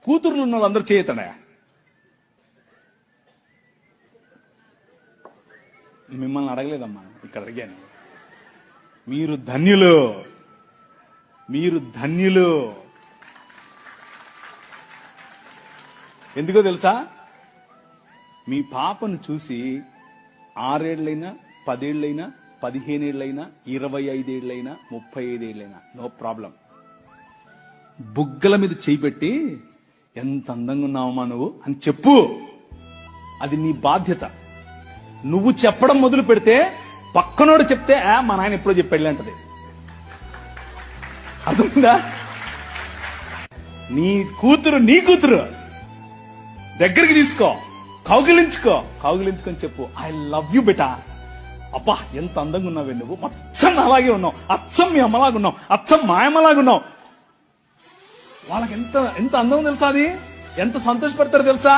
కూతుర్లు ఉన్న వాళ్ళందరూ చేయతడా? మిమ్మల్ని అడగలేదమ్మా, ఇక్కడ అడిగాను. మీరు ధన్యులు, మీరు ధన్యులు. ఎందుకో తెలుసా? మీ పాపను చూసి 6 ఏళ్లైనా 10 ఏళ్లైనా 15 ఏళ్లైనా 25 ఏళ్లైనా 35 ఏళ్లైనా నో ప్రాబ్లం. బుగ్గల మీద చేయి పెట్టి ఎంత అందంగా ఉన్నావమ్మా నువ్వు అని చెప్పు. అది నీ బాధ్యత. నువ్వు చెప్పడం మొదలు పెడితే పక్కనోడు చెప్తే మా నాయన ఎప్పుడో చెప్పాడు అంటది. అర్థమైందా? నీ కూతురు దగ్గరికి తీసుకో, కౌగిలించుకొని చెప్పు, ఐ లవ్ యూ బెటా. అబ్బా ఎంత అందంగా ఉన్నావే నువ్వు, అచ్చం అలాగే ఉన్నావు, అచ్చం మీ అమ్మలాగున్నావు, అచ్చం మా అమ్మలాగున్నావు. వాళ్ళకి ఎంత ఎంత అందం తెలుసా? అది ఎంత సంతోషపడతారు తెలుసా?